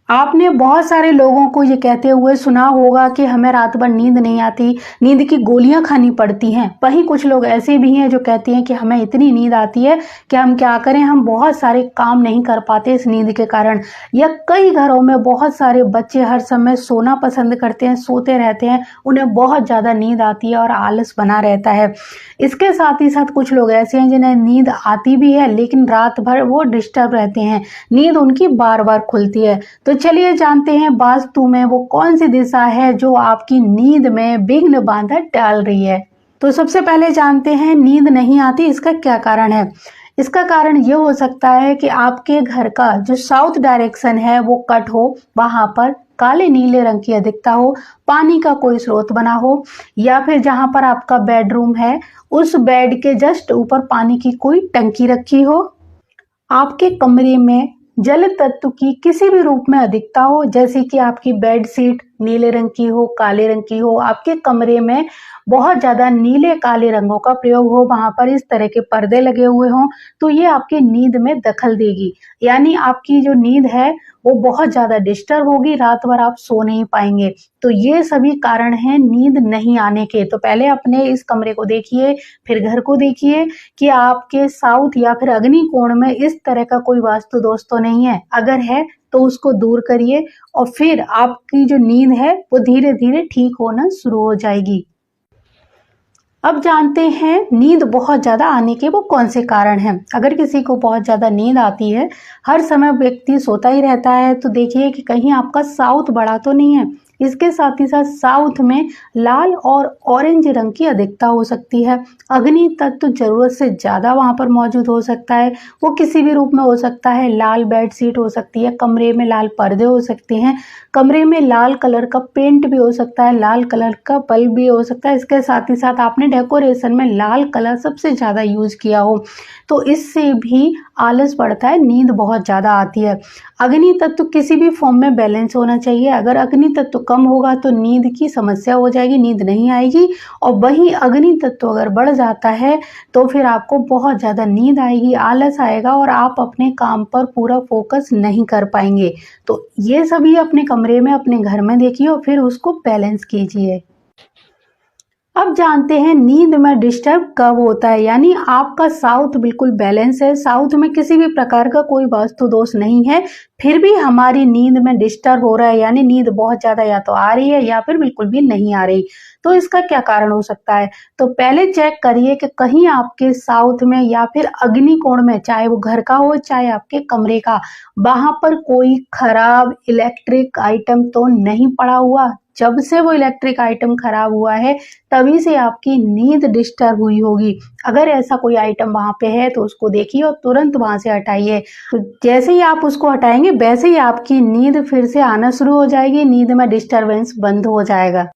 आपने बहुत सारे लोगों को ये कहते हुए सुना होगा कि हमें रात भर नींद नहीं आती, नींद की गोलियां खानी पड़ती हैं। वहीं कुछ लोग ऐसे भी हैं जो कहते हैं कि हमें इतनी नींद आती है कि हम क्या करें, हम बहुत सारे काम नहीं कर पाते इस नींद के कारण। या कई घरों में बहुत सारे बच्चे हर समय सोना पसंद करते हैं, सोते रहते हैं, उन्हें बहुत ज़्यादा नींद आती है और आलस बना रहता है। इसके साथ ही साथ कुछ लोग ऐसे हैं जिन्हें नींद आती भी है लेकिन रात भर वो डिस्टर्ब रहते हैं, नींद उनकी बार बार खुलती है। तो चलिए जानते हैं वास्तु में वो कौन सी दिशा है जो आपकी नींद में विघ्न बाधा डाल रही है। तो सबसे पहले जानते हैं नींद नहीं आती इसका क्या कारण है। इसका कारण ये हो सकता है कि आपके घर का जो साउथ डायरेक्शन है वो कट हो, वहां पर काले नीले रंग की अधिकता हो, पानी का कोई स्रोत बना हो, या फिर जहां पर आपका बेडरूम है उस बेड के जस्ट ऊपर पानी की कोई टंकी रखी हो, आपके कमरे में जल तत्व की किसी भी रूप में अधिकता हो, जैसे कि आपकी बेड शीट नीले रंग की हो, काले रंग की हो, आपके कमरे में बहुत ज्यादा नीले काले रंगों का प्रयोग हो, वहां पर इस तरह के पर्दे लगे हुए हों, तो ये आपकी नींद में दखल देगी। यानी आपकी जो नींद है वो बहुत ज्यादा डिस्टर्ब होगी, रात भर आप सो नहीं पाएंगे। तो ये सभी कारण हैं नींद नहीं आने के। तो पहले अपने इस कमरे को देखिए, फिर घर को देखिए कि आपके साउथ या फिर अग्नि कोण में इस तरह का कोई वास्तु दोष तो नहीं है। अगर है तो उसको दूर करिए और फिर आपकी जो नींद है वो धीरे धीरे ठीक होना शुरू हो जाएगी। अब जानते हैं नींद बहुत ज्यादा आने के वो कौन से कारण हैं। अगर किसी को बहुत ज्यादा नींद आती है, हर समय व्यक्ति सोता ही रहता है, तो देखिए कि कहीं आपका साउथ बड़ा तो नहीं है। इसके साथ ही साथ साउथ में लाल और ऑरेंज रंग की अधिकता हो सकती है। अग्नि तत्व जरूरत से ज्यादा वहां पर मौजूद हो सकता है। वो किसी भी रूप में हो सकता है, लाल बेडशीट हो सकती है, कमरे में लाल पर्दे हो सकते हैं, कमरे में लाल कलर का पेंट भी हो सकता है, लाल कलर का बल्ब भी हो सकता है। इसके साथ ही साथ आपने डेकोरेशन में लाल कलर सबसे ज्यादा यूज किया हो, तो इससे भी आलस बढ़ता है, नींद बहुत ज्यादा आती है। अग्नि तत्व किसी भी फॉर्म में बैलेंस होना चाहिए। अगर अग्नि तत्व कम होगा तो नींद की समस्या हो जाएगी, नींद नहीं आएगी। और वहीं अग्नि तत्व अगर बढ़ जाता है तो फिर आपको बहुत ज्यादा नींद आएगी, आलस आएगा और आप अपने काम पर पूरा फोकस नहीं कर पाएंगे। तो ये सभी अपने कमरे में, अपने घर में देखिए और फिर उसको बैलेंस कीजिए। अब जानते हैं नींद में डिस्टर्ब कब होता है। यानी आपका साउथ बिल्कुल बैलेंस है, साउथ में किसी भी प्रकार का कोई वास्तु दोष नहीं है, फिर भी हमारी नींद में डिस्टर्ब हो रहा है, यानी नींद बहुत ज्यादा या तो आ रही है या फिर बिल्कुल भी नहीं आ रही। तो इसका क्या कारण हो सकता है। तो पहले चेक करिए कि कहीं आपके साउथ में या फिर अग्नि कोण में, चाहे वो घर का हो चाहे आपके कमरे का, वहां पर कोई खराब इलेक्ट्रिक आइटम तो नहीं पड़ा हुआ। जब से वो इलेक्ट्रिक आइटम खराब हुआ है तभी से आपकी नींद डिस्टर्ब हुई होगी। अगर ऐसा कोई आइटम वहां पे है तो उसको देखिए और तुरंत वहां से हटाइए। तो जैसे ही आप उसको हटाएंगे वैसे ही आपकी नींद फिर से आना शुरू हो जाएगी, नींद में डिस्टरबेंस बंद हो जाएगा।